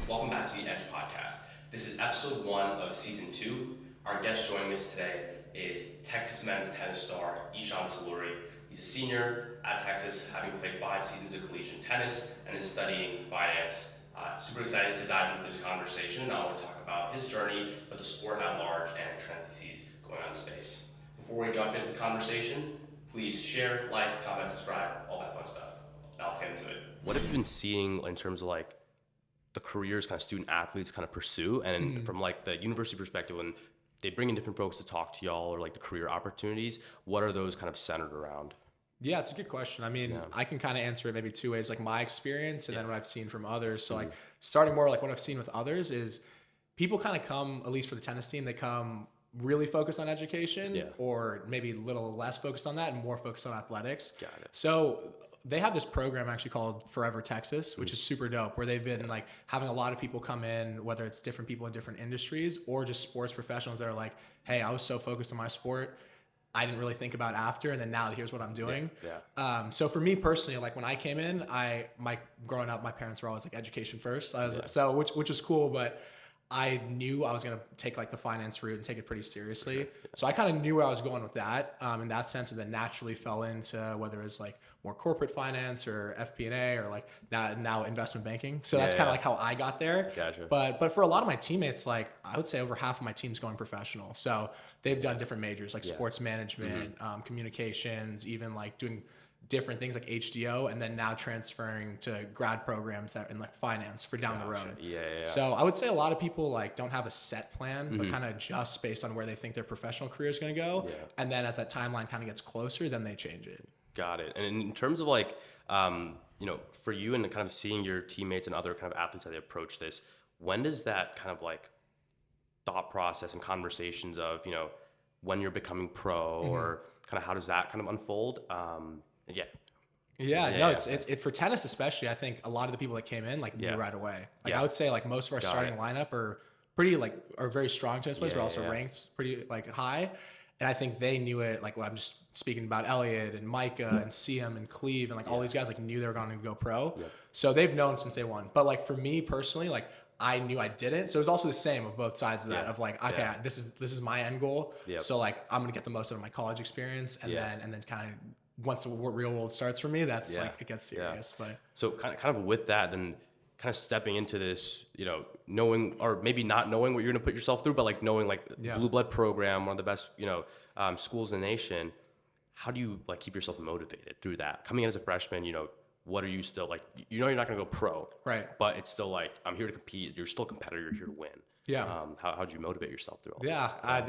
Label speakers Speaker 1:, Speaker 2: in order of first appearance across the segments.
Speaker 1: Welcome back to the Edge Podcast. This is episode 1 of season 2. Our guest joining us today is Texas men's tennis star Eshan Talluri. He's a senior at Texas, having played 5 seasons of collegiate tennis and is studying finance. Super excited to dive into this conversation, and I want to talk about his journey, but the sport at large and trends he sees going on in space. Before we jump into the conversation, please share, like, comment, subscribe, all that fun stuff. Now let's get into it. What have you been seeing in terms of like the careers kind of student athletes kind of pursue, and from like the university perspective, when they bring in different folks to talk to y'all, or like the career opportunities, what are those kind of centered around?
Speaker 2: Yeah, it's a good question. I mean,
Speaker 1: Yeah.
Speaker 2: I can kind of answer it maybe two ways, like my experience and then what I've seen from others. So
Speaker 1: Mhm.
Speaker 2: like starting more like what I've seen with others is people kind of come, at least for the tennis team, they come really focused on education
Speaker 1: Yeah.
Speaker 2: or maybe a little less focused on that and more focused on athletics.
Speaker 1: Got it.
Speaker 2: So they have this program actually called Forever Texas, which is super dope, where they've been like having a lot of people come in, whether it's different people in different industries or just sports professionals that are like, hey, I was so focused on my sport, I didn't really think about after, and then now here's what I'm doing.
Speaker 1: Yeah.
Speaker 2: So for me personally, like when I came in, growing up, my parents were always like education first. I was
Speaker 1: Yeah.
Speaker 2: so which was cool, but I knew I was gonna take like the finance route and take it pretty seriously. So I kind of knew where I was going with that in that sense, and then naturally fell into whether it's like more corporate finance or FP&A or like now investment banking. So that's
Speaker 1: Yeah,
Speaker 2: kind
Speaker 1: yeah.
Speaker 2: of like how I got there.
Speaker 1: Gotcha.
Speaker 2: But for a lot of my teammates, like I would say over half of my team's going professional. So they've done different majors like
Speaker 1: Yeah.
Speaker 2: sports management, communications, even like doing different things like HDO, and then now transferring to grad programs that in like finance for down the
Speaker 1: Gotcha.
Speaker 2: road.
Speaker 1: Yeah.
Speaker 2: So I would say a lot of people like don't have a set plan, but kind of adjust based on where they think their professional career is going to go.
Speaker 1: Yeah.
Speaker 2: And then as that timeline kind of gets closer, then they change it.
Speaker 1: Got it. And in terms of like, for you and kind of seeing your teammates and other kind of athletes how they approach this, when does that kind of like thought process and conversations of, when you're becoming pro, or kind of how does that kind of unfold? Yeah.
Speaker 2: Yeah,
Speaker 1: Yeah,
Speaker 2: no,
Speaker 1: yeah.
Speaker 2: it's for tennis especially. I think a lot and the people that came in like knew
Speaker 1: Yeah.
Speaker 2: right away. Like
Speaker 1: Yeah.
Speaker 2: I would say like most of our
Speaker 1: Got
Speaker 2: starting
Speaker 1: it.
Speaker 2: lineup are pretty like are very strong tennis players,
Speaker 1: Yeah,
Speaker 2: but also
Speaker 1: yeah.
Speaker 2: ranked pretty like high. And I think they knew it. Like when I'm just speaking about Elliot and Micah and Siem and Cleve and like all these guys like knew they were going to go pro.
Speaker 1: Yep.
Speaker 2: So they've known since day one. But like for me personally, like I knew I didn't. So it was also the same of both sides of that.
Speaker 1: Yeah.
Speaker 2: Of like, okay,
Speaker 1: Yeah.
Speaker 2: this is my end goal.
Speaker 1: Yep.
Speaker 2: So like I'm gonna get the most out of my college experience, and
Speaker 1: Yeah.
Speaker 2: then kind of once the real world starts for me, that's
Speaker 1: Yeah.
Speaker 2: like it gets serious. But
Speaker 1: So kind of with that, then kind of stepping into this, knowing, or maybe not knowing what you're going to put yourself through, but like knowing like
Speaker 2: Yeah.
Speaker 1: Blue Blood program, one of the best, schools in the nation. How do you like keep yourself motivated through that? Coming in as a freshman, what are you still like? You're not going to go pro,
Speaker 2: right.
Speaker 1: but it's still like, I'm here to compete. You're still a competitor. You're here to win.
Speaker 2: Yeah.
Speaker 1: How do you motivate yourself through all
Speaker 2: Yeah,
Speaker 1: that?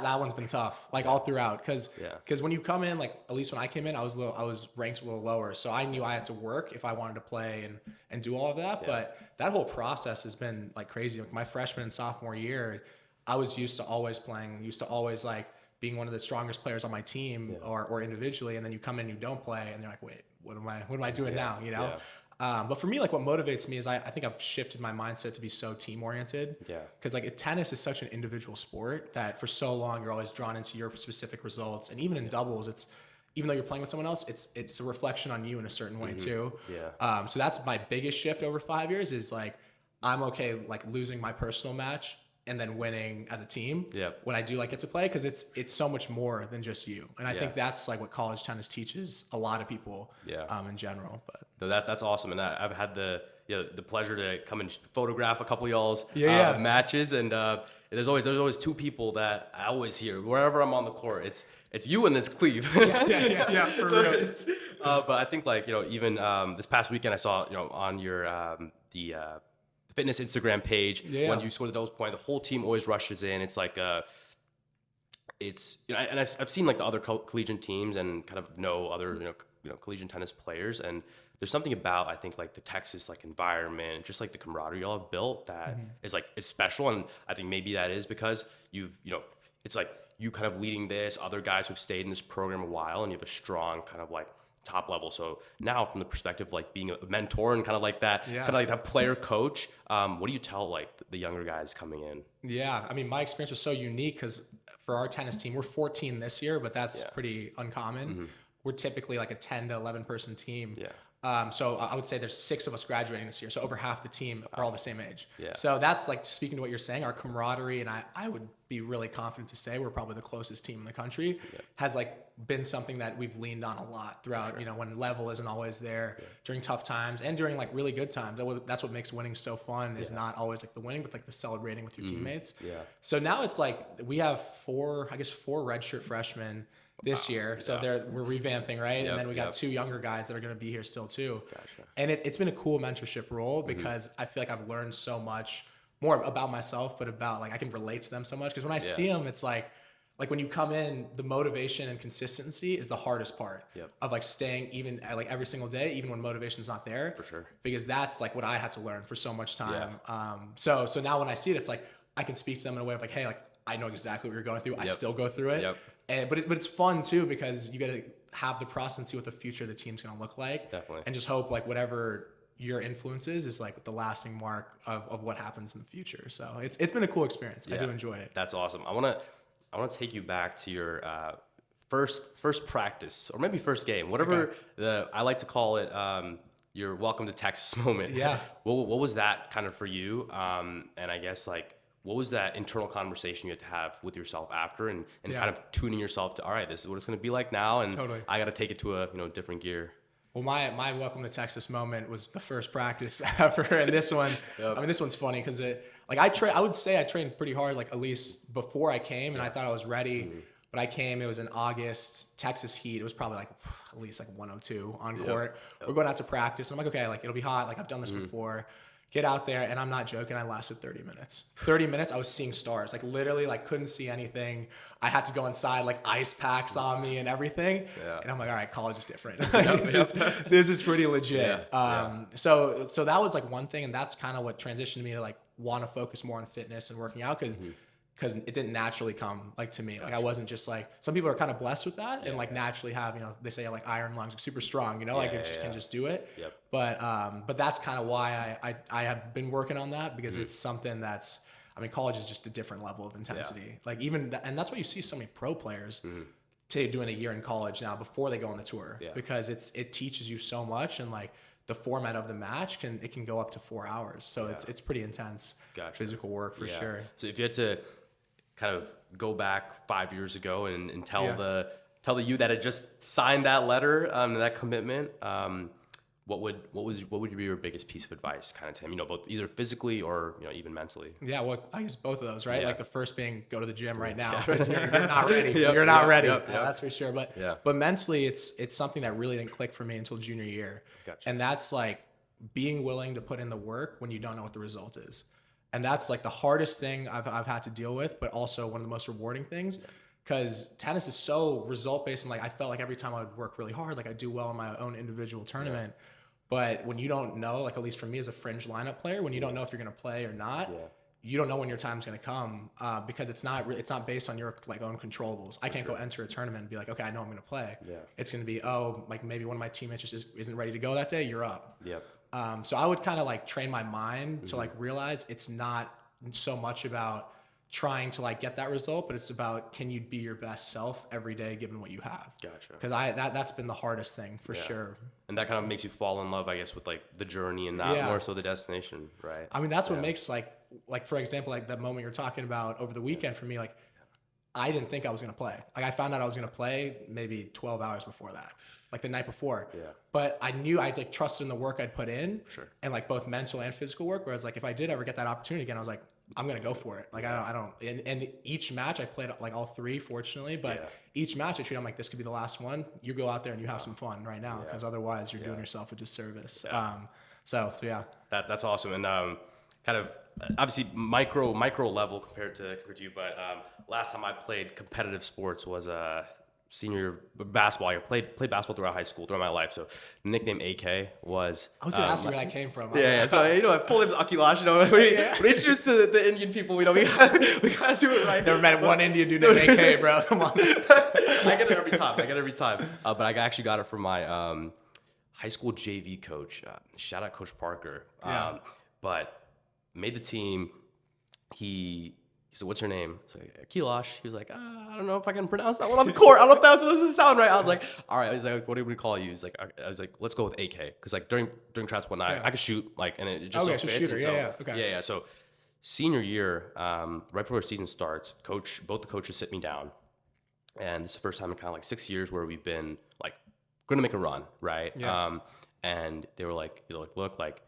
Speaker 2: that one's been tough, like all throughout, because
Speaker 1: Yeah.
Speaker 2: when you come in, like at least when I came in, I was ranked a little lower, so I knew I had to work if I wanted to play and do all of that.
Speaker 1: Yeah.
Speaker 2: But that whole process has been like crazy. Like my freshman and sophomore year, I was used to always playing, used to always like being one of the strongest players on my team or individually, and then you come in and you don't play, and you're like, wait, what am I doing now?
Speaker 1: Yeah.
Speaker 2: But for me, like what motivates me is I think I've shifted my mindset to be so team oriented.
Speaker 1: Yeah.
Speaker 2: Because like tennis is such an individual sport that for so long you're always drawn into your specific results, and even in doubles, it's even though you're playing with someone else, it's a reflection on you in a certain way too.
Speaker 1: Yeah.
Speaker 2: So that's my biggest shift over 5 years is like I'm okay like losing my personal match and then winning as a team
Speaker 1: Yep.
Speaker 2: when I do like get to play, because it's so much more than just you. And I
Speaker 1: Yeah.
Speaker 2: think that's like what college tennis teaches a lot of people
Speaker 1: Yeah.
Speaker 2: in general. But
Speaker 1: So that's awesome, and I've had the pleasure to come and photograph a couple of y'all's
Speaker 2: Yeah.
Speaker 1: matches, and there's always two people that I always hear wherever I'm on the court. It's you and it's Cleve.
Speaker 2: yeah, for
Speaker 1: So
Speaker 2: real.
Speaker 1: but I think like even this past weekend I saw on your the fitness Instagram page when you score the doubles point, the whole team always rushes in. It's like and I've seen like the other collegiate teams and kind of know other collegiate tennis players, and there's something about I think like the Texas like environment, just like the camaraderie y'all have built that is special, and I think maybe that is because you've it's like you kind of leading this, other guys who've stayed in this program a while, and you have a strong kind of like top level. So now from the perspective of like being a mentor and kind of like that kind of like that player coach, what do you tell like the younger guys coming in?
Speaker 2: Yeah, I mean, my experience was so unique because for our tennis team, we're 14 this year, but that's pretty uncommon. We're typically like a 10 to 11 person team.
Speaker 1: Yeah.
Speaker 2: So I would say there's 6 of us graduating this year. So over half the team are all the same age.
Speaker 3: Yeah.
Speaker 2: So that's like speaking to what you're saying, our camaraderie, and I would be really confident to say we're probably the closest team in the country, has like been something that we've leaned on a lot throughout, when level isn't always there, during tough times and during like really good times. That's what makes winning so fun, is not always like the winning, but like the celebrating with your teammates.
Speaker 3: Yeah.
Speaker 2: So now it's like we have 4 redshirt freshmen this year. So we're revamping, right? And then we got 2 younger guys that are going to be here still too.
Speaker 3: Gotcha.
Speaker 2: And it's been a cool mentorship role because I feel like I've learned so much more about myself, but about like I can relate to them so much. Because when I see them, it's like when you come in, the motivation and consistency is the hardest part of like staying even like every single day, even when motivation's not there.
Speaker 3: For sure.
Speaker 2: Because that's like what I had to learn for so much time. So now when I see it, it's like I can speak to them in a way of like, hey, like I know exactly what you're going through. I still go through it. But it's fun too, because you got to have the process and see what the future of the team's going to look like.
Speaker 3: Definitely. And
Speaker 2: just hope like whatever your influence is like the lasting mark of what happens in the future. So it's been a cool experience. I do enjoy it.
Speaker 3: That's awesome. I want to take you back to your first practice, or maybe first game, whatever I like to call it. Your welcome to Texas moment.
Speaker 2: Yeah.
Speaker 3: What was that kind of for you? And I guess like, what was that internal conversation you had to have with yourself after, and kind of tuning yourself to, all right, this is what it's going to be like now, and I got to take it to a different gear.
Speaker 2: Well, my welcome to Texas moment was the first practice ever, and this one, I mean, this one's funny because I would say I trained pretty hard, like at least before I came, and I thought I was ready, but I came. It was in August, Texas heat. It was probably like at least like 102 on court. We're going out to practice. I'm like, okay, like it'll be hot. Like I've done this before. Get out there, and I'm not joking, I lasted 30 minutes. 30 minutes, I was seeing stars. Like literally, like couldn't see anything. I had to go inside, like ice packs on me and everything. Yeah. And I'm like, all right, college is different. This is pretty legit. So that was like one thing, and that's kind of what transitioned me to like want to focus more on fitness and working out, because it didn't naturally come like to me. Like I wasn't just like, some people are kind of blessed with that and like naturally have, they say like iron lungs, like super strong, like it just can just do it. But that's kind of why I have been working on that, because it's something that's, I mean, college is just a different level of intensity. Like even, and that's why you see so many pro players doing a year in college now before they go on the tour, because it teaches you so much, and like the format of the match can go up to 4 hours. So it's pretty intense physical work for sure.
Speaker 3: So if you had to kind of go back 5 years ago and tell the you that had just signed that letter, that commitment, what would be your biggest piece of advice kind of to him, both either physically or, even mentally?
Speaker 2: Yeah, well, I guess both of those, right? Like the first being go to the gym right now, because you're not ready. You're not ready. That's for sure. But mentally, it's something that really didn't click for me until junior year. Gotcha. And that's like being willing to put in the work when you don't know what the result is. And that's like the hardest thing I've had to deal with, but also one of the most rewarding things, because tennis is so result based, and like I felt like every time I would work really hard, like I do well in my own individual tournament. But when you don't know, like at least for me as a fringe lineup player, when you don't know if you're going to play or not, you don't know when your time's going to come, because it's not based on your like own controllables. I can't go enter a tournament and be like, okay, I know I'm going to play. It's going to be, like maybe one of my teammates just isn't ready to go that day. You're up. So I would kind of like train my mind to like realize it's not so much about trying to like get that result, but it's about, can you be your best self every day given what you have? Gotcha. Because that's been the hardest thing for sure.
Speaker 3: And that kind of makes you fall in love, I guess, with like the journey and not more so the destination, right?
Speaker 2: I mean, that's what makes like for example, like that moment you're talking about over the weekend for me, like I didn't think I was going to play. Like I found out I was going to play maybe 12 hours before that, like the night before. But I knew I'd like trusted in the work I'd put in, and like both mental and physical work. Whereas like if I did ever get that opportunity again, I was like, I'm going to go for it. Like I don't, and each match I played like all 3, fortunately, but each match I treat, I'm like, this could be the last one. You go out there and you have some fun right now, because otherwise you're doing yourself a disservice. So yeah.
Speaker 3: That's awesome. And kind of obviously micro level compared to you, but last time I played competitive sports was senior basketball. I played basketball throughout high school, throughout my life. So the nickname AK was.
Speaker 2: I was going to ask you where that came from.
Speaker 3: So I full name is Akilash. We're introduced to the Indian people. We gotta do it right.
Speaker 2: Never met one Indian dude named AK, bro. Come on.
Speaker 3: I get it every time. But I actually got it from my high school JV coach. Shout out Coach Parker. But made the team. He He said, "What's your name?" So Kilosh. He was like, "I don't know if I can pronounce that one on the court. I don't know if that's what this sound right." I was like, "All right." He's like, "What do we call you?" He's like, "I was like, let's go with AK because like during tryouts whatnot,
Speaker 2: Yeah.
Speaker 3: I could shoot like and it just
Speaker 2: Okay,
Speaker 3: so
Speaker 2: so
Speaker 3: fits.
Speaker 2: shooter.
Speaker 3: And
Speaker 2: Yeah,
Speaker 3: so,
Speaker 2: yeah. Okay.
Speaker 3: yeah. So senior year, right before the season starts, both the coaches sit me down, and it's the first time in kind of like 6 years where we've been like going to make a run, right?
Speaker 2: Yeah.
Speaker 3: And they were like, look, like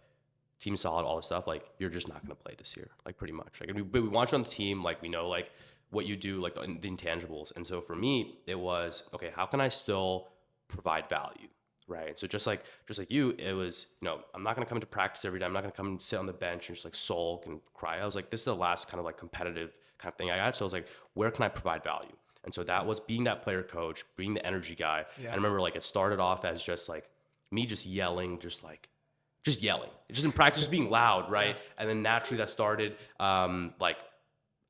Speaker 3: team solid, all this stuff. Like you're just not going to play this year, like pretty much. Like we want you on the team. Like we know like what you do, like the intangibles. And so for me, it was okay. How can I still provide value, right? And so just like you, it was I'm not going to come into practice every day. I'm not going to come and sit on the bench and just like sulk and cry. I was like, this is the last kind of like competitive kind of thing I got. So I was like, where can I provide value? And so that was being that player coach, being the energy guy.
Speaker 2: Yeah.
Speaker 3: And I remember like it started off as just like me just yelling, just yelling, just in practice, just being loud, right?
Speaker 2: Yeah.
Speaker 3: And then naturally that started, like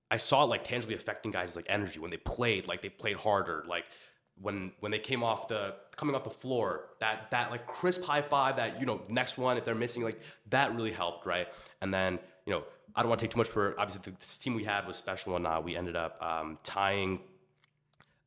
Speaker 3: I saw it like tangibly affecting guys' like energy when they played harder, like when they coming off the floor, that like crisp high five, that next one if they're missing, like that really helped, right? And then I don't want to take too much for obviously this team we had was special and we ended up tying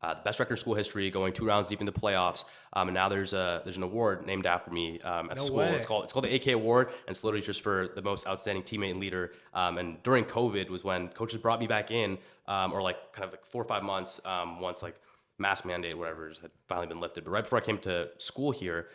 Speaker 3: the best record in school history, going 2 rounds deep into playoffs, and now there's an award named after me at
Speaker 2: No
Speaker 3: school.
Speaker 2: way.
Speaker 3: It's called the AK Award, and it's literally just for the most outstanding teammate and leader. And during COVID was when coaches brought me back in, or like kind of like 4 or 5 months once like mask mandate whatever had finally been lifted. But right before I came to school here.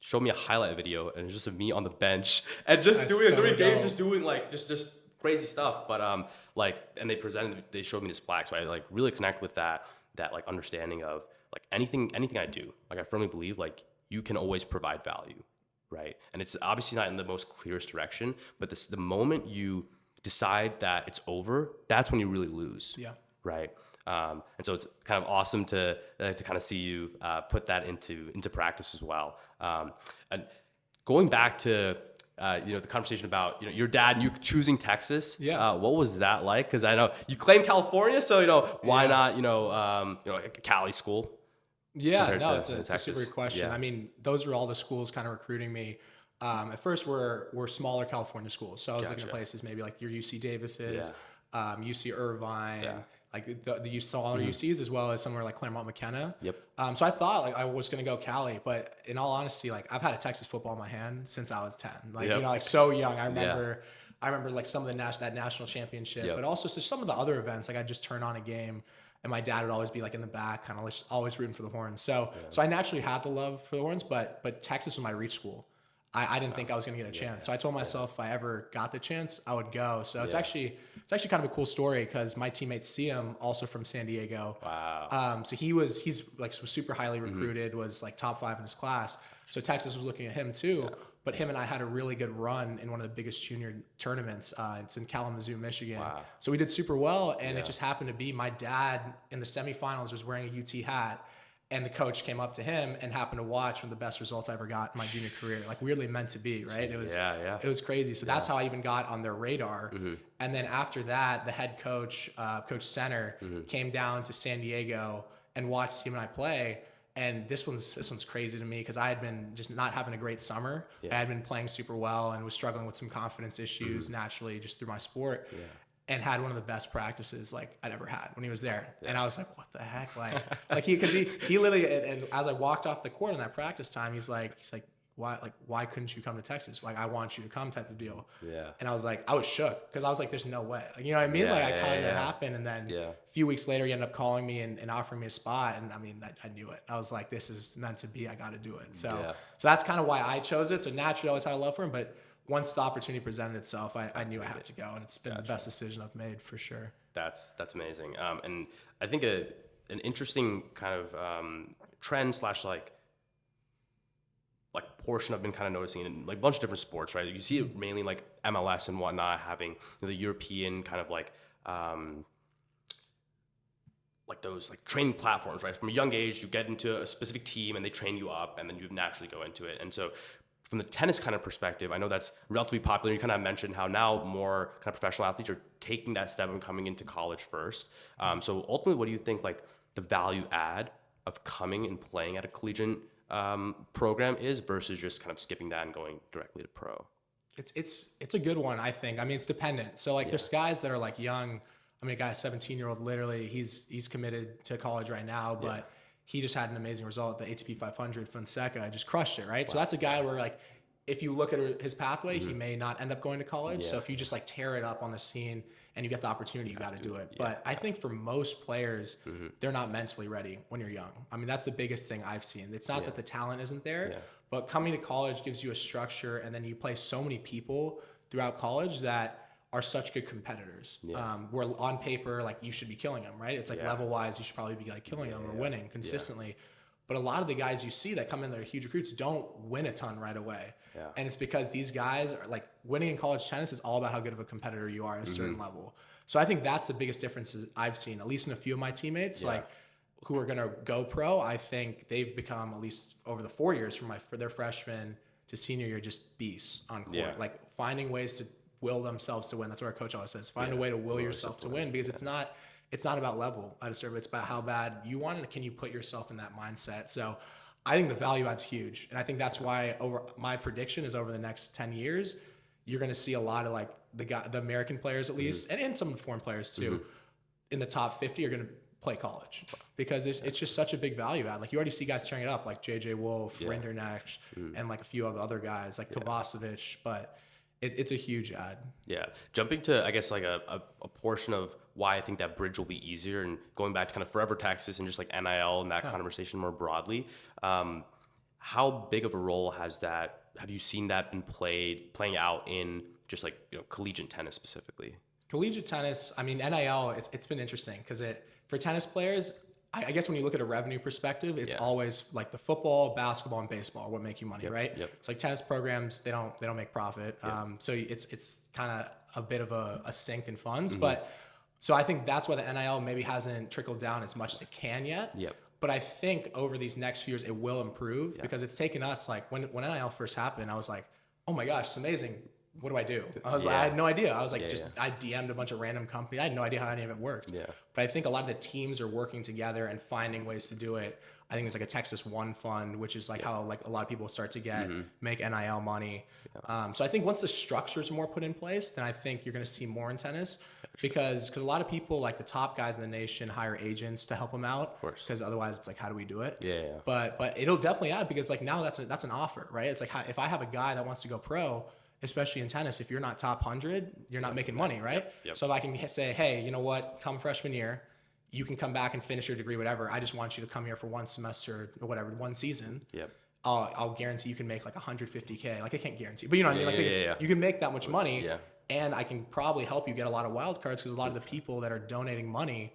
Speaker 3: Showed me a highlight video and it's just of me on the bench and just
Speaker 2: That's
Speaker 3: doing
Speaker 2: so
Speaker 3: during game,
Speaker 2: dope.
Speaker 3: just doing like just crazy stuff. But like, and they showed me this plaque, so I like really connect with that like understanding of like anything I do. Like I firmly believe like you can always provide value, right? And it's obviously not in the most clearest direction, but the moment you decide that it's over, that's when you really lose.
Speaker 2: Yeah.
Speaker 3: Right. And so it's kind of awesome to kind of see you put that into practice as well. And going back to the conversation about your dad and you choosing Texas.
Speaker 2: Yeah.
Speaker 3: What was that like? Because I know you claim California, so why
Speaker 2: Yeah.
Speaker 3: not a Cali school
Speaker 2: Yeah,
Speaker 3: compared
Speaker 2: no,
Speaker 3: to
Speaker 2: it's a
Speaker 3: Texas?
Speaker 2: super good question.
Speaker 3: Yeah.
Speaker 2: I mean, those are all the schools kind of recruiting me. At first, we're smaller California schools, so I was looking at
Speaker 3: Gotcha.
Speaker 2: places maybe like your UC Davis's,
Speaker 3: Yeah.
Speaker 2: UC Irvine,
Speaker 3: Yeah.
Speaker 2: like the smaller UCs, as well as somewhere like Claremont McKenna.
Speaker 3: Yep.
Speaker 2: So I thought like I was gonna go Cali, but in all honesty, like I've had a Texas football in my hand since I was 10. Like
Speaker 3: Yep.
Speaker 2: like so young. I remember like some of the that national championship,
Speaker 3: Yep.
Speaker 2: but also just some of the other events. Like I just turn on a game. And my dad would always be like in the back, kind of always rooting for the Horns. So I naturally had the love for the Horns, but Texas was my reach school. I didn't think I was going to get a chance. So I told myself if I ever got the chance, I would go. So it's actually kind of a cool story because my teammate Siam, also from San Diego.
Speaker 3: Wow.
Speaker 2: So he's like was super highly recruited, was like top 5 in his class. So Texas was looking at him too. Yeah. But him and I had a really good run in one of the biggest junior tournaments. It's in Kalamazoo, Michigan.
Speaker 3: Wow.
Speaker 2: So we did super well, and it just happened to be my dad in the semifinals was wearing a UT hat, and the coach came up to him and happened to watch one of the best results I ever got in my junior career. Like weirdly meant to be, right? It was it was crazy. So that's how I even got on their radar. Mm-hmm. And then after that, the head coach, Coach Center, came down to San Diego and watched him and I play. And this one's crazy to me because I had been just not having a great summer. I had been playing super well and was struggling with some confidence issues naturally just through my sport. Yeah. And had one of the best practices like I'd ever had when he was there. Yeah. And I was like, what the heck? Like he literally, and as I walked off the court in that practice time, he's like, why couldn't you come to Texas? Like, I want you to come type of deal. Yeah. And I was like, I was shook because I was like, there's no way. Like, you know what I mean? How did that happen? And then a few weeks later, he ended up calling me and offering me a spot. And I mean, I knew it. I was like, this is meant to be. I got to do it. So that's kind of why I chose it. So naturally, I always had a love for him. But once the opportunity presented itself, I knew I had to go. And it's been the best decision I've made for sure.
Speaker 3: That's amazing. And I think an interesting kind of trend / like portion I've been kind of noticing in like a bunch of different sports, right? You see it mainly like MLS and whatnot having the European kind of like those like training platforms, right? From a young age, you get into a specific team and they train you up and then you naturally go into it. And so from the tennis kind of perspective, I know that's relatively popular. You kind of mentioned how now more kind of professional athletes are taking that step and coming into college first. So ultimately, what do you think like the value add of coming and playing at a collegiate program is versus just kind of skipping that and going directly to pro?
Speaker 2: It's a good one, I think. I mean, it's dependent. So like there's guys that are like young. I mean, a guy 17-year-old, literally, he's committed to college right now, but he just had an amazing result. The ATP 500 Fonseca just crushed it, right? Wow. So that's a guy where like, if you look at his pathway, he may not end up going to college. So if you just like tear it up on the scene and you get the opportunity, you got to do it. But I think for most players, they're not mentally ready when you're young. I mean, that's the biggest thing I've seen. It's not that the talent isn't there, but coming to college gives you a structure, and then you play so many people throughout college that are such good competitors. Where on paper, like you should be killing them, right? It's like level wise, you should probably be like killing them or winning consistently. But a lot of the guys you see that come in that are huge recruits don't win a ton right away. And it's because these guys are like, winning in college tennis is all about how good of a competitor you are at a certain level. So I think that's the biggest difference I've seen, at least in a few of my teammates, like who are going to go pro. I think they've become, at least over the 4 years for their freshman to senior year, just beasts on court, like finding ways to will themselves to win. That's what our coach always says. Find a way to will yourself to win, because it's not about level at a serve. It's about how bad you want it. Can you put yourself in that mindset? So I think the value add's huge. And I think that's why my prediction is over the next 10 years, you're going to see a lot of like the American players at least, and some foreign players too, in the top 50 are going to play college, because it's just such a big value add. Like you already see guys tearing it up, like JJ Wolf, Rinderknecht, and like a few of the other guys like Kovacevic, but it's a huge ad. Yeah.
Speaker 3: Jumping to, I guess, like a portion of why I think that bridge will be easier, and going back to kind of Forever Texas and just like NIL and that conversation more broadly, how big of a role have you seen that been playing out in just like, collegiate tennis specifically?
Speaker 2: Collegiate tennis, I mean, NIL, it's been interesting because for tennis players, I guess when you look at a revenue perspective, it's always like the football, basketball, and baseball are what make you money, right? It's like tennis programs, they don't make profit. So it's kind of a bit of a sink in funds. But so I think that's why the NIL maybe hasn't trickled down as much as it can yet. But I think over these next few years, it will improve, because it's taken us, like when NIL first happened, I was like, oh my gosh, it's amazing. What do I do? I was like, I had no idea. I was like, I DM'd a bunch of random companies. I had no idea how any of it worked. But I think a lot of the teams are working together and finding ways to do it. I think there's like a Texas One Fund, which is like how like a lot of people start to make NIL money. So I think once the structures are more put in place, then I think you're going to see more in tennis, because a lot of people, like the top guys in the nation, hire agents to help them out, because otherwise it's like, how do we do it? But it'll definitely add, because like now that's an offer, right? It's like, if I have a guy that wants to go pro, especially in tennis, if you're not top 100, you're not making money, right? So if I can say, hey, you know what, come freshman year, you can come back and finish your degree, whatever. I just want you to come here for one semester or whatever, one season. I'll guarantee you can make like 150K. Like I can't guarantee, but you know what I mean? Like you can make that much money, and I can probably help you get a lot of wild cards, because a lot of the people that are donating money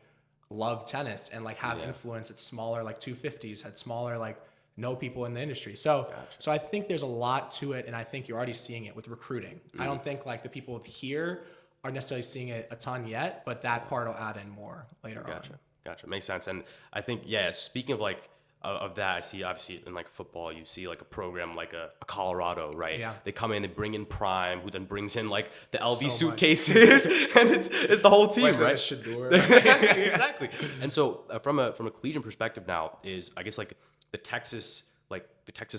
Speaker 2: love tennis and like have influence at smaller, like 250s, had smaller, like know people in the industry. So I think there's a lot to it, and I think you're already seeing it with recruiting. I don't think like the people here are necessarily seeing it a ton yet, but that part will add in more later on.
Speaker 3: Gotcha. Makes sense. And I think, speaking of like, of that, I see obviously in like football, you see like a program like a Colorado, right? They come in, they bring in Prime, who then brings in like the LV suitcases, and it's the whole team, right? Exactly. And so from a collegiate perspective now, is I guess like the Texas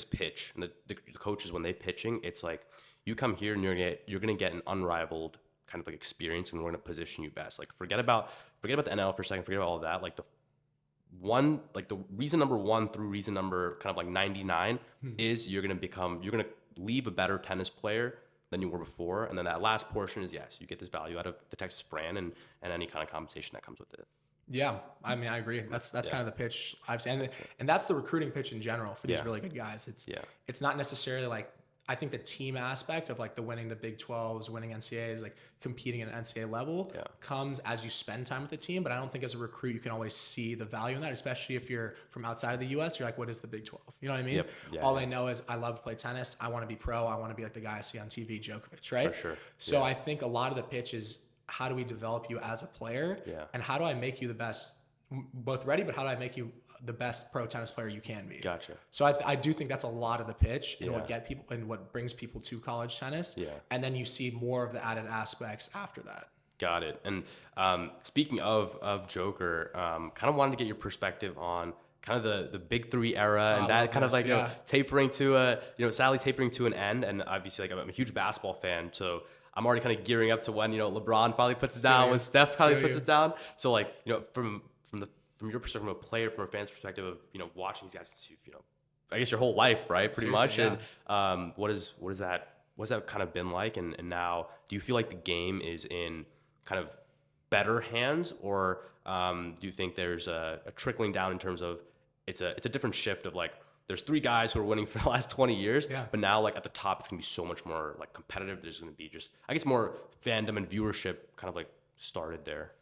Speaker 3: pitch, and the coaches, when they pitching, it's like, you come here and you're gonna get an unrivaled kind of like experience, and we're gonna position you best. Like forget about the NL for a second, forget about all of that. Like the reason number 1 through reason number kind of like 99 is you're gonna leave a better tennis player than you were before. And then that last portion is, yes, you get this value out of the Texas brand and any kind of compensation that comes with it.
Speaker 2: Yeah, I mean, I agree. That's kind of the pitch I've seen, and that's the recruiting pitch in general for these really good guys. It's not necessarily like, I think the team aspect of like the winning the Big 12s, winning NCAAs, like competing at an NCAA level comes as you spend time with the team. But I don't think as a recruit you can always see the value in that, especially if you're from outside of the US. You're like, what is the Big 12? You know what I mean? All I know is I love to play tennis. I want to be pro. I want to be like the guy I see on TV, Djokovic, right?
Speaker 3: For sure.
Speaker 2: So I think a lot of the pitch is, how do we develop you as a player? And how do I make you the best, both ready, but how do I make you the best pro tennis player you can be?
Speaker 3: Gotcha.
Speaker 2: So I do think that's a lot of the pitch and what brings people to college tennis. And then you see more of the added aspects after that.
Speaker 3: Got it. And speaking of Joker, kind of wanted to get your perspective on kind of the big three era,
Speaker 2: Oh,
Speaker 3: and
Speaker 2: I
Speaker 3: that
Speaker 2: love
Speaker 3: kind of
Speaker 2: this,
Speaker 3: like
Speaker 2: yeah.
Speaker 3: tapering to sadly tapering to an end. And obviously, like I'm a huge basketball fan, so I'm already kind of gearing up to when LeBron finally puts it down,
Speaker 2: you.
Speaker 3: when Steph finally
Speaker 2: Feel
Speaker 3: puts
Speaker 2: you.
Speaker 3: it down. So like from your perspective, from a player, from a fan's perspective of watching these guys since I guess your whole life, right? Pretty
Speaker 2: Seriously,
Speaker 3: much.
Speaker 2: yeah.
Speaker 3: And what's that kind of been like? And now, do you feel like the game is in kind of better hands, or do you think there's a trickling down in terms of it's a different shift of like there's three guys who are winning for the last 20 years,
Speaker 2: Yeah.
Speaker 3: but now like at the top it's gonna be so much more like competitive. There's gonna be just I guess more fandom and viewership kind of like started there.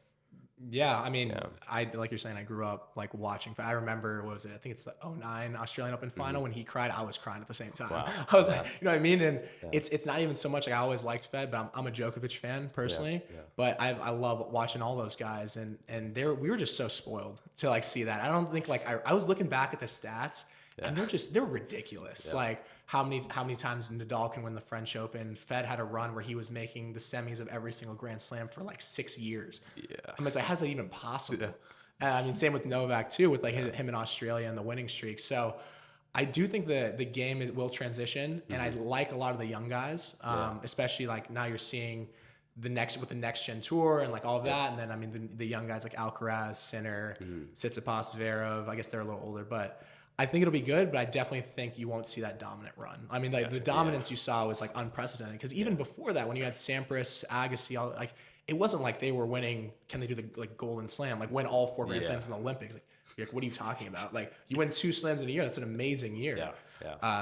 Speaker 2: Yeah, I mean,
Speaker 3: Yeah.
Speaker 2: I like you're saying, I grew up like watching. I remember, what was it? I think it's the '09 Australian Open final when he cried. I was crying at the same time.
Speaker 3: Wow.
Speaker 2: I was
Speaker 3: Yeah.
Speaker 2: like, you know what I mean? And it's not even so much like I always liked Fed, but I'm a Djokovic fan personally.
Speaker 3: Yeah.
Speaker 2: But I love watching all those guys, and we were just so spoiled to like see that. I don't think like I was looking back at the stats. And they're ridiculous.
Speaker 3: Yeah.
Speaker 2: Like how many times Nadal can win the French Open? Fed had a run where he was making the semis of every single Grand Slam for like 6 years.
Speaker 3: Yeah.
Speaker 2: I mean, it's like, how's that even possible?
Speaker 3: Yeah.
Speaker 2: I mean, same with Novak too, with like him in Australia and the winning streak. So I do think the game will transition, and I like a lot of the young guys, especially like now you're seeing the next gen tour and like all of that, and then I mean the young guys like Alcaraz, Sinner, Tsitsipas, Zverev. I guess they're a little older, but I think it'll be good. But I definitely think you won't see that dominant run. I mean, like the dominance you saw was like unprecedented, because even before that, when you had Sampras, Agassi, all like it wasn't like they were winning. Can they do the like Golden Slam, like win all 4 Grand Slams in the Olympics? Like, you're like, what are you talking about? Like you win 2 slams in a year. That's an amazing year.
Speaker 3: Yeah.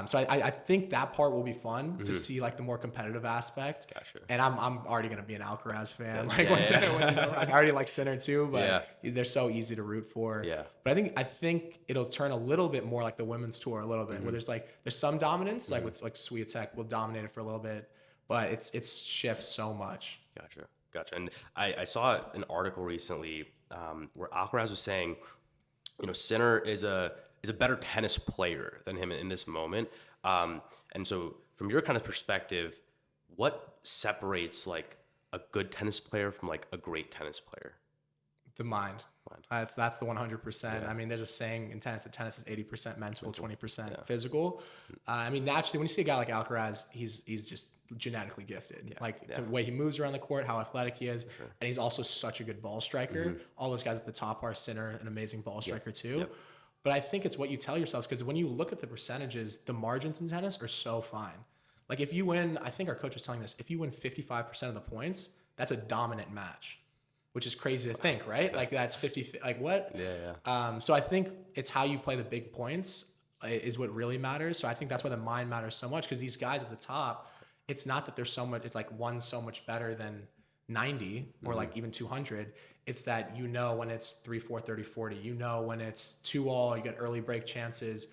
Speaker 2: So I think that part will be fun to see like the more competitive aspect.
Speaker 3: Gotcha.
Speaker 2: And I'm already gonna be an Alcaraz fan. Like
Speaker 3: Yeah,
Speaker 2: Sinner, I already like Sinner too, but
Speaker 3: Yeah.
Speaker 2: they're so easy to root for.
Speaker 3: Yeah.
Speaker 2: But I think it'll turn a little bit more like the women's tour a little bit, where there's some dominance, like with like Swiatek will dominate it for a little bit, but it's shifts so much.
Speaker 3: Gotcha. And I saw an article recently where Alcaraz was saying, Sinner is a better tennis player than him in this moment. And so from your kind of perspective, what separates like a good tennis player from like a great tennis player?
Speaker 2: The mind. That's the 100%. I mean, there's a saying in tennis that tennis is 80% mental, 20% physical. I mean, naturally, when you see a guy like Alcaraz, he's just genetically gifted. The way he moves around the court, how athletic he is, and he's also such a good ball striker. All those guys at the top are. Sinner, an amazing ball striker too. But I think it's what you tell yourselves, because when you look at the percentages, the margins in tennis are so fine. Like if you win, I think our coach was telling this, if you win 55% of the points, that's a dominant match, which is crazy to think, right? Like that's 50, like what? So I think it's how you play the big points is what really matters. So I think that's why the mind matters so much, because these guys at the top, it's not that there's so much, it's like one's so much better than 90 or like even 200. It's that when it's 3-4, 30-40, when it's 2-all, you get early break chances.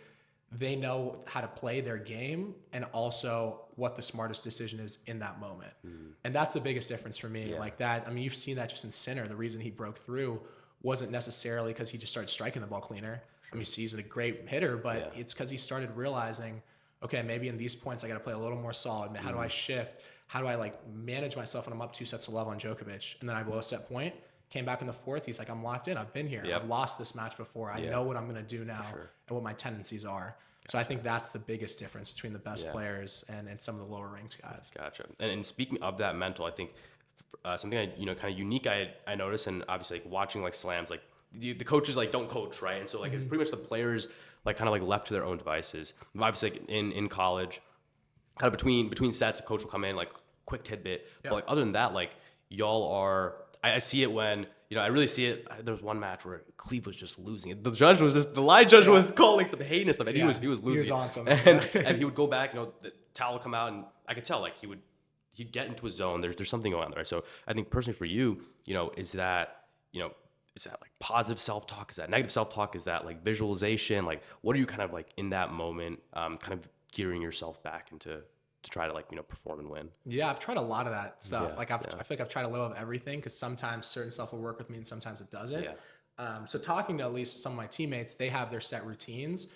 Speaker 2: They know how to play their game and also what the smartest decision is in that moment. And that's the biggest difference for me. Like that, I mean, you've seen that just in Sinner. The reason he broke through wasn't necessarily because he just started striking the ball cleaner. I mean, he's a great hitter, but it's because he started realizing, okay, maybe in these points I got to play a little more solid. How do I shift? How do I like manage myself when I'm up 2 sets to love on Djokovic? And then I blow a set point. Came back in the fourth. He's like, I'm locked in. I've been here. I've lost this match before. I know what I'm going to do now and what my tendencies are. So I think that's the biggest difference between the best players and some of the lower ranked guys.
Speaker 3: Gotcha. And speaking of that mental, I think something kind of unique I noticed, and obviously like watching like slams, like the coaches like don't coach, right? And so like it's pretty much the players like kind of like left to their own devices. Obviously like in college, kind of between sets, a coach will come in like quick tidbit. But like other than that, like y'all are. I see it when, I really see it. There was one match where Cleve was just losing it. The line judge was calling some heinous stuff, and he was losing.
Speaker 2: He was on something.
Speaker 3: And he would go back, the towel would come out, and I could tell, like, he'd get into a zone. There's something going on there. So I think personally for you, is that like positive self-talk? Is that negative self-talk? Is that like visualization? Like, what are you kind of like in that moment, kind of gearing yourself back into to try to like, perform and win?
Speaker 2: Yeah, I've tried a lot of that stuff. I feel like I've tried a little of everything, because sometimes certain stuff will work with me and sometimes it doesn't. So talking to at least some of my teammates, they have their set routines,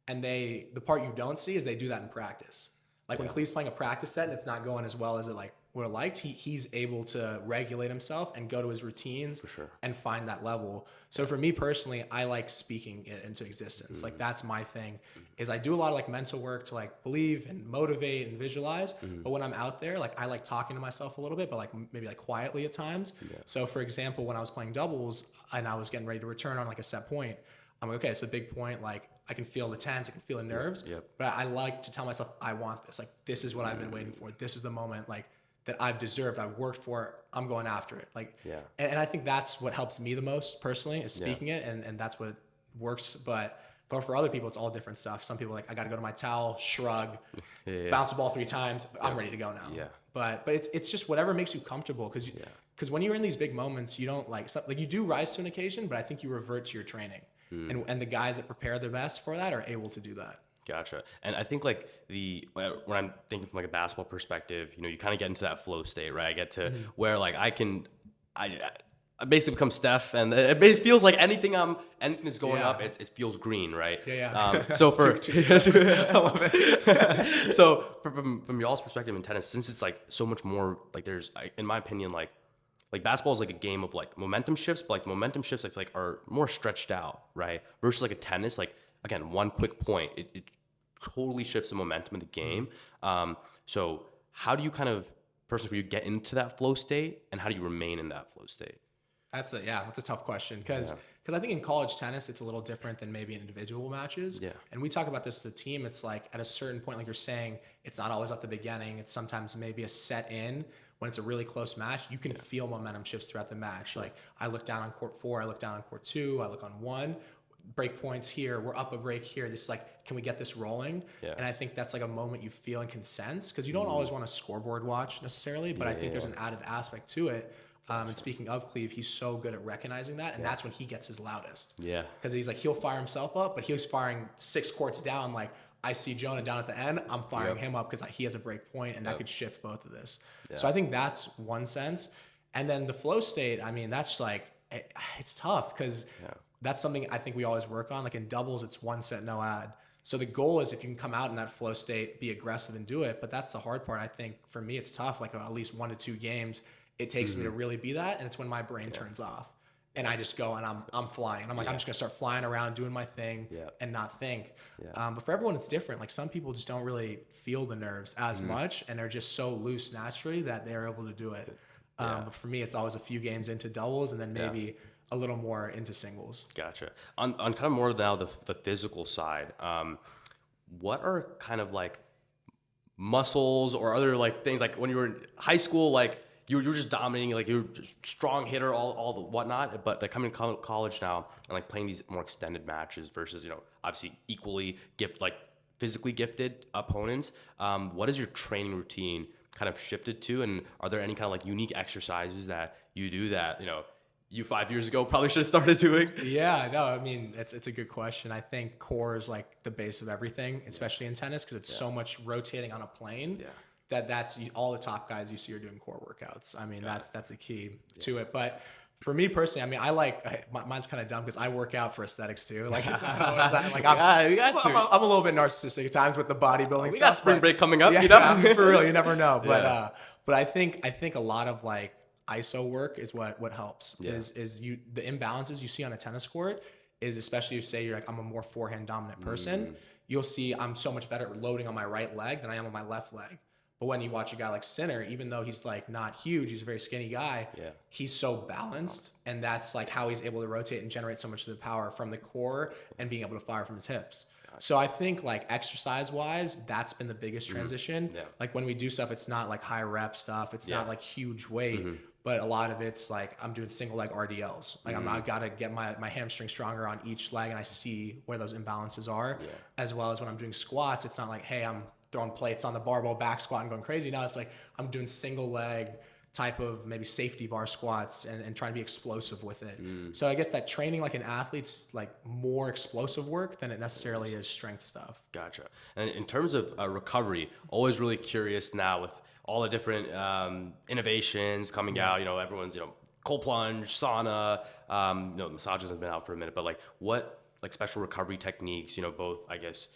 Speaker 2: and the part you don't see is they do that in practice. Like when Cleve's playing a practice set and it's not going as well as it like would have liked, he's able to regulate himself and go to his routines
Speaker 3: For sure.
Speaker 2: and find that level. So for me personally, I like speaking it into existence. Like that's my thing, is I do a lot of like mental work to like believe and motivate and visualize. But when I'm out there, like I like talking to myself a little bit, but like maybe like quietly at times. So for example, when I was playing doubles and I was getting ready to return on like a set point, I'm like, okay, it's a big point. Like I can feel the tense, I can feel the nerves, but I like to tell myself, I want this. Like, this is what I've been waiting for. This is the moment like that I've deserved. I've worked for it. I'm going after it. Like, and I think that's what helps me the most personally is speaking it. And that's what works. But for other people, it's all different stuff. Some people are like, I got to go to my towel, shrug, bounce the ball 3 times. I'm ready to go now. But it's just whatever makes you comfortable. Cause when you're in these big moments, you don't like you do rise to an occasion, but I think you revert to your training. And the guys that prepare the best for that are able to do that.
Speaker 3: Gotcha. And I think like when I'm thinking from like a basketball perspective, you know, you kind of get into that flow state, right? I get to where like I basically become Steph, and it feels like anything is going up, it feels green, right? So I love it. So from y'all's perspective in tennis, since it's like so much more like there's, in my opinion, like basketball is like a game of like momentum shifts, but like momentum shifts I feel like are more stretched out, right? Versus like a tennis, like again, one quick point, it totally shifts the momentum of the game. So how do you kind of, personally for you, get into that flow state, and how do you remain in that flow state?
Speaker 2: That's a tough question because I think in college tennis it's a little different than maybe in individual matches. And we talk about this as a team. It's like at a certain point, like you're saying, it's not always at the beginning. It's sometimes maybe a set in. When it's a really close match, you can feel momentum shifts throughout the match. Like I look down on court 4, I look down on court 2, I look on 1. Break points here, we're up a break here. This is like, can we get this rolling? And I think that's like a moment you feel and can sense, because you don't always want to scoreboard watch necessarily, but I think there's an added aspect to it. And speaking of Cleve, he's so good at recognizing that, and that's when he gets his loudest. Because he's like, he'll fire himself up, but he's firing 6 courts down. Like I see Jonah down at the end, I'm firing him up because he has a break point, and that could shift both of this. So I think that's one sense. And then the flow state, I mean, that's like, it's tough because that's something I think we always work on. Like in doubles, it's 1 set, no ad. So the goal is if you can come out in that flow state, be aggressive and do it. But that's the hard part. I think for me, it's tough. Like at least 1 to 2 games, it takes me to really be that. And it's when my brain turns off and I just go and I'm flying. I'm like, I'm just gonna start flying around, doing my thing and not think. But for everyone, it's different. Like some people just don't really feel the nerves as much, and they're just so loose naturally that they're able to do it. But for me, it's always a few games into doubles and then maybe a little more into singles.
Speaker 3: Gotcha. On kind of more now the physical side, what are kind of like muscles or other like things, like when you were in high school, like you were just dominating, like you were just strong hitter, all the whatnot, but like coming to college now and like playing these more extended matches versus, you know, obviously equally physically gifted opponents. What is your training routine kind of shifted to, and are there any kind of like unique exercises that you do that, you know, you 5 years ago probably should have started doing?
Speaker 2: Yeah, no, I mean, it's a good question. I think core is like the base of everything, especially in tennis, because it's so much rotating on a plane. That's all the top guys you see are doing core workouts. I mean, that's a key to it. But for me personally, I mean, mine's kind of dumb because I work out for aesthetics too. Like it's not always like I'm a little bit narcissistic at times with the bodybuilding stuff.
Speaker 3: We got spring break coming up,
Speaker 2: you know? I mean, for real, you never know. But I think a lot of like ISO work is what helps. Is the imbalances you see on a tennis court is, especially if say you're like, I'm a more forehand dominant person, you'll see I'm so much better at loading on my right leg than I am on my left leg. But when you watch a guy like Sinner, even though he's like not huge, he's a very skinny guy, he's so balanced, and that's like how he's able to rotate and generate so much of the power from the core and being able to fire from his hips. So I think like exercise wise, that's been the biggest transition. Like when we do stuff, it's not like high rep stuff. It's not like huge weight, but a lot of it's like I'm doing single leg RDLs. Like I've got to get my hamstring stronger on each leg, and I see where those imbalances are. As well as when I'm doing squats, it's not like, hey, I'm throwing plates on the barbell back squat and going crazy. Now it's like I'm doing single leg type of maybe safety bar squats and trying to be explosive with it. So I guess that training like an athlete's like more explosive work than it necessarily is strength stuff.
Speaker 3: Gotcha. And in terms of recovery, always really curious now with all the different innovations coming out, you know, everyone's, you know, cold plunge, sauna, you know, massages have been out for a minute, but like what like special recovery techniques, you know, both I guess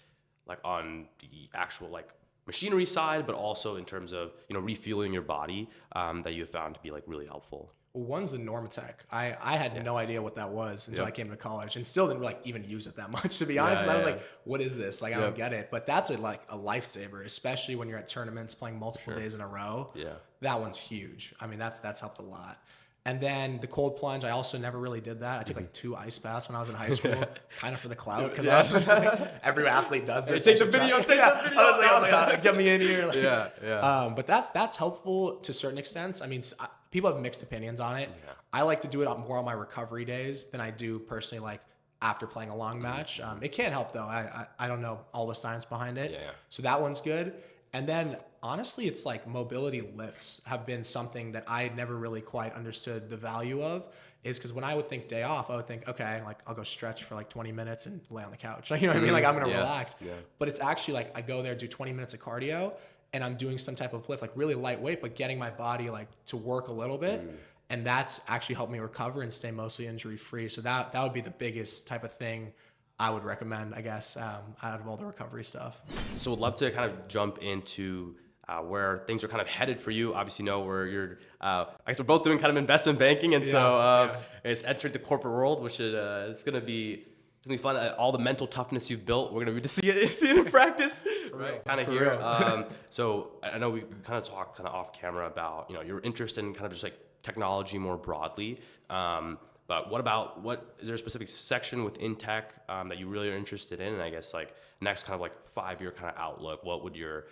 Speaker 3: like on the actual like machinery side, but also in terms of, refueling your body, that you have found to be like really helpful?
Speaker 2: Well, one's the Normatec. I had no idea what that was until I came to college, and still didn't like even use it that much, to be honest.
Speaker 3: Yeah,
Speaker 2: I was
Speaker 3: yeah.
Speaker 2: like, what is this? Like, I don't get it. But that's like a lifesaver, especially when you're at tournaments playing multiple days in a row.
Speaker 3: Yeah.
Speaker 2: That one's huge. I mean, that's helped a lot. And then the cold plunge, I also never really did that. I took like 2 ice baths when I was in high school, kind of for the clout, because I was just like, every athlete does this.
Speaker 3: Take the video, take the video.
Speaker 2: I was like, get me in here. Like,
Speaker 3: Yeah.
Speaker 2: but that's helpful to certain extents. I mean, people have mixed opinions on it.
Speaker 3: Yeah.
Speaker 2: I like to do it more on my recovery days than I do personally, like after playing a long match. It can help though. I don't know all the science behind it.
Speaker 3: Yeah.
Speaker 2: So that one's good. And then honestly, it's like mobility lifts have been something that I never really quite understood the value of. Is because when I would think day off, I would think, okay, like I'll go stretch for like 20 minutes and lay on the couch. Like, you know what I mean? Like I'm gonna relax.
Speaker 3: Yeah.
Speaker 2: But it's actually like I go there, do 20 minutes of cardio, and I'm doing some type of lift, like really lightweight, but getting my body like to work a little bit. And that's actually helped me recover and stay mostly injury free. So that would be the biggest type of thing I would recommend, I guess, out of all the recovery stuff.
Speaker 3: So would love to kind of jump into where things are kind of headed for you. Obviously, where you're. I guess we're both doing kind of investment banking, and it's entered the corporate world, which is it's gonna be fun. All the mental toughness you've built, we're gonna be to see it in practice, right? Kind of here. So I know we kind of talked kind of off camera about your interest in kind of just like technology more broadly. But what is there a specific section within tech that you really are interested in? And I guess like next kind of like 5-year kind of outlook, what would your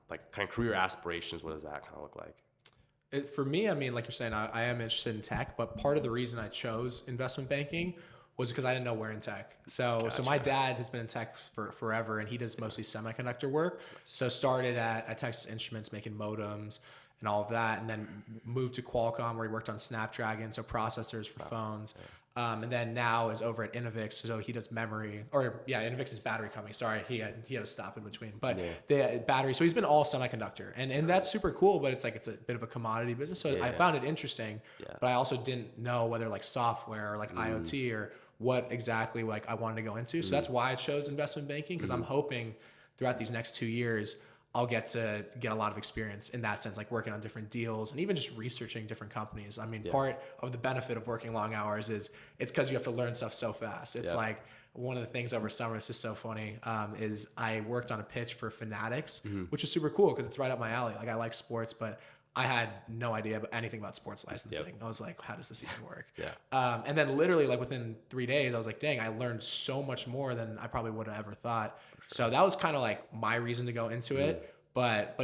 Speaker 3: like kind of career aspirations, what does that kind of look like?
Speaker 2: For me, I mean, like you're saying, I am interested in tech, but part of the reason I chose investment banking was because I didn't know where in tech. So my dad has been in tech for forever, and he does mostly semiconductor work. So started at Texas Instruments making modems and all of that, and then moved to Qualcomm where he worked on Snapdragon, so processors for phones. And then now is over at Innovix, so he does memory, Innovix is battery company. Sorry, he had to stop in between, but the battery. So he's been all semiconductor, and that's super cool. But it's a bit of a commodity business. So I found it interesting, but I also didn't know whether like software or like IoT or what exactly like I wanted to go into. So that's why I chose investment banking, because I'm hoping throughout these next 2 years I'll get a lot of experience in that sense, like working on different deals and even just researching different companies. I mean, part of the benefit of working long hours is it's because you have to learn stuff so fast. It's like one of the things over summer, it's just so funny, is I worked on a pitch for Fanatics, which is super cool because it's right up my alley. Like I like sports, but I had no idea anything about sports licensing. I was like, how does this even work? And then literally like within 3 days, I was like, dang, I learned so much more than I probably would have ever thought. So that was kind of like my reason to go into it. But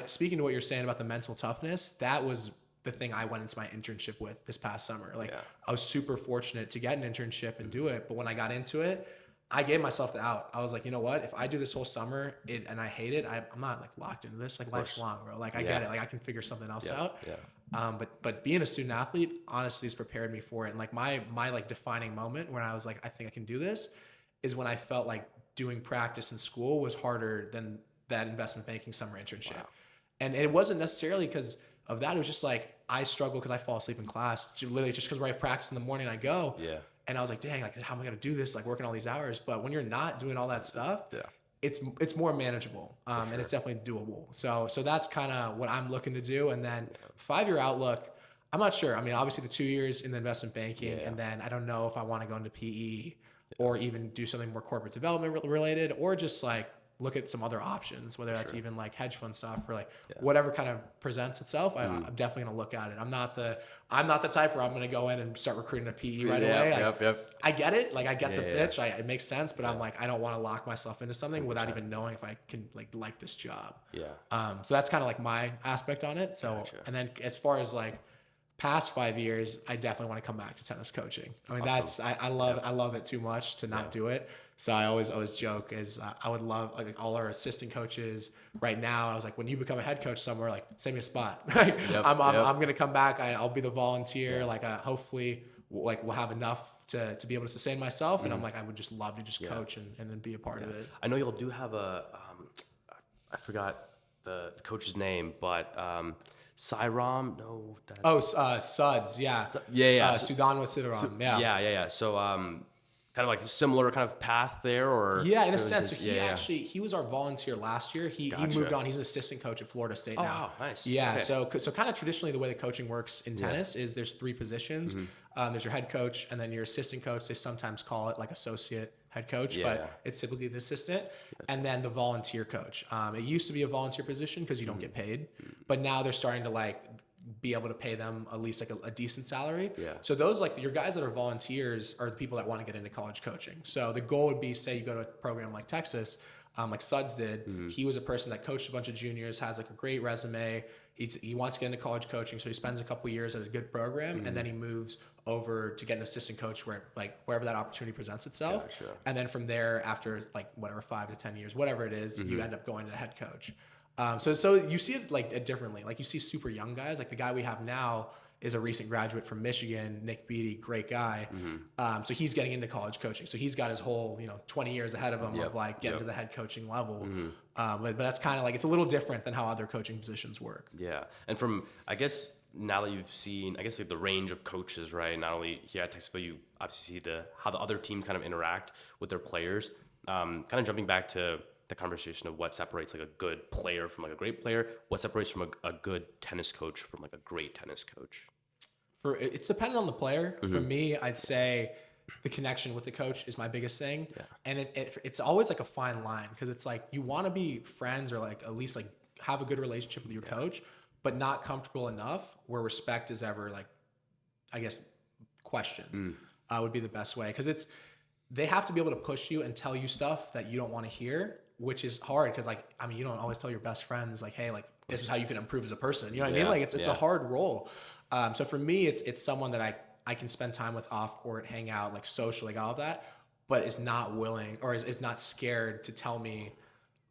Speaker 2: speaking to what you're saying about the mental toughness, that was the thing I went into my internship with this past summer. Like I was super fortunate to get an internship and do it. But when I got into it, I gave myself the out. I was like, you know what? If I do this whole summer and I hate it, I'm not like locked into this. Like life's long, bro. Like I get it. Like I can figure something else out. But being a student athlete honestly has prepared me for it. And like my like defining moment when I was like, I think I can do this, is when I felt like doing practice in school was harder than that investment banking summer internship. And it wasn't necessarily because of that. It was just like I struggle because I fall asleep in class, literally just because where I practice in the morning I go. And I was like, dang, like how am I gonna do this? Like working all these hours. But when you're not doing all that stuff, it's more manageable. And it's definitely doable. So that's kind of what I'm looking to do. And then 5-year outlook, I'm not sure. I mean, obviously the 2 years in the investment banking, and then I don't know if I want to go into PE or even do something more corporate development related, or just like look at some other options, whether that's even like hedge fund stuff or like whatever kind of presents itself. I'm definitely gonna look at it. I'm not the type where I'm gonna go in and start recruiting a PE right away. I get it. Like I get the pitch. It makes sense, but I'm like, I don't want to lock myself into something without even knowing if I can like this job. So that's kind of like my aspect on it. So, and then as far as like past 5 years, I definitely want to come back to tennis coaching. I mean, I love it too much to not do it. So I always joke is I would love like all our assistant coaches right now. I was like, when you become a head coach somewhere, like save me a spot. I'm gonna come back. I'll be the volunteer. Like hopefully like we'll have enough to be able to sustain myself. And I'm like, I would just love to just coach and then be a part of it.
Speaker 3: I know y'all do have I forgot the coach's name, but Sairam, no.
Speaker 2: Suds, yeah.
Speaker 3: Yeah.
Speaker 2: Sudan with Sidaram,
Speaker 3: Yeah. So kind of like a similar kind of path there, or
Speaker 2: Yeah, in a
Speaker 3: was
Speaker 2: sense.
Speaker 3: just-
Speaker 2: So he was our volunteer last year. He
Speaker 3: Gotcha.
Speaker 2: moved on. He's an assistant coach at Florida State
Speaker 3: Oh,
Speaker 2: now.
Speaker 3: wow, nice.
Speaker 2: Yeah.
Speaker 3: Okay.
Speaker 2: So kind of traditionally the way the coaching works in tennis is there's 3 positions. There's your head coach, and then your assistant coach. They sometimes call it like associate head coach, but it's typically the assistant, and then the volunteer coach. It used to be a volunteer position because you don't get paid, but now they're starting to like be able to pay them at least like a decent salary.
Speaker 3: Yeah.
Speaker 2: So those like your guys that are volunteers are the people that want to get into college coaching. So the goal would be, say you go to a program like Texas, like Suds did. He was a person that coached a bunch of juniors, has like a great resume. He wants to get into college coaching, so he spends a couple years at a good program, and then he moves over to get an assistant coach wherever that opportunity presents itself.
Speaker 3: Gotcha.
Speaker 2: And then from there, after like whatever 5 to 10 years, whatever it is, you end up going to the head coach. So you see it like differently. Like you see super young guys. Like the guy we have now is a recent graduate from Michigan, Nick Beatty, great guy. So he's getting into college coaching. So he's got his whole 20 years ahead of him of like getting to the head coaching level. But that's kind of like, it's a little different than how other coaching positions work.
Speaker 3: Yeah, and from, I guess, now that you've seen, I guess, like the range of coaches, right? Not only here at Texas, but you obviously see how the other team kind of interact with their players. Kind of jumping back to the conversation of what separates like a good player from like a great player, what separates from a good tennis coach from like a great tennis coach?
Speaker 2: It's dependent on the player. For me, I'd say the connection with the coach is my biggest thing. Yeah. And it's always like a fine line, because it's like you want to be friends or like at least like have a good relationship with your coach, but not comfortable enough where respect is ever like, I guess, questioned would be the best way. Because they have to be able to push you and tell you stuff that you don't want to hear, which is hard because like, I mean, you don't always tell your best friends like, hey, like this is how you can improve as a person. You know what I mean? Like it's a hard role. So for me, it's someone that I can spend time with off court, hang out, like socially, like all of that, but is not willing or is not scared to tell me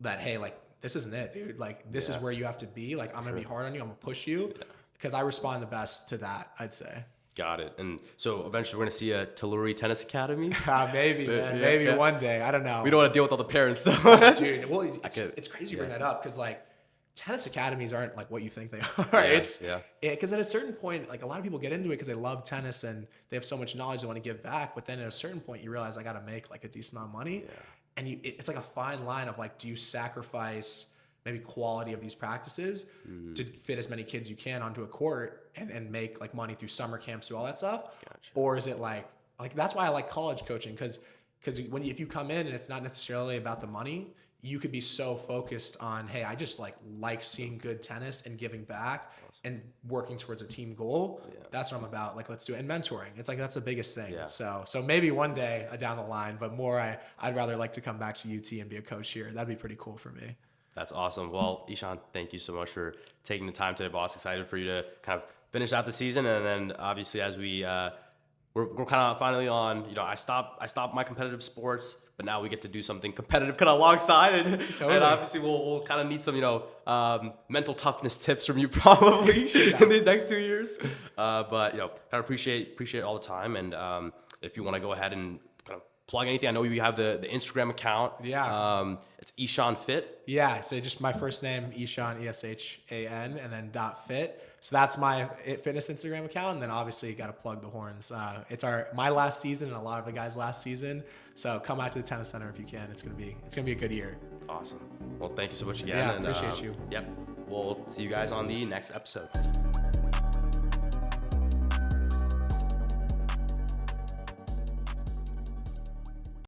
Speaker 2: that, hey, like this isn't it, dude. Like this is where you have to be. Like I'm gonna be hard on you. I'm gonna push you because I respond the best to that, I'd say.
Speaker 3: Got it. And so eventually we're going to see a Talluri Tennis Academy.
Speaker 2: Maybe, man. Maybe one day. I don't know.
Speaker 3: We don't want to deal with all the parents, though.
Speaker 2: Dude, well, it's crazy you bring that up because, like, tennis academies aren't like what you think they are. Because at a certain point, like, a lot of people get into it because they love tennis and they have so much knowledge they want to give back. But then at a certain point, you realize I got to make, like, a decent amount of money. Yeah. And it's like a fine line of, like, do you sacrifice maybe quality of these practices to fit as many kids you can onto a court and make like money through summer camps, through all that stuff? Gotcha. Or is it like that's why I like college coaching, because if you come in and it's not necessarily about the money, you could be so focused on, hey, I just like seeing good tennis and giving back and working towards a team goal. Yeah. That's what I'm about. Like, let's do it. And mentoring. It's like, that's the biggest thing. Yeah. So maybe one day down the line, but more I'd rather like to come back to UT and be a coach here. That'd be pretty cool for me.
Speaker 3: That's awesome. Well, Eshan, thank you so much for taking the time today, boss. Excited for you to kind of finish out the season, and then obviously as we're kind of finally on. I stopped my competitive sports, but now we get to do something competitive kind of alongside, and obviously we'll kind of need some mental toughness tips from you probably in these next 2 years. But kind of appreciate all the time, and if you want to go ahead and kind of plug anything. I know you have the Instagram account.
Speaker 2: Yeah.
Speaker 3: It's Eshan Fit.
Speaker 2: Yeah. So just my first name, Eshan, ESHAN, and then .fit. So that's my fitness Instagram account. And then obviously you got to plug the horns. It's my last season and a lot of the guys' last season. So come out to the tennis center if you can. It's gonna be a good year.
Speaker 3: Awesome. Well, thank you so much again.
Speaker 2: Yeah, appreciate you.
Speaker 3: Yep. We'll see you guys on the next episode.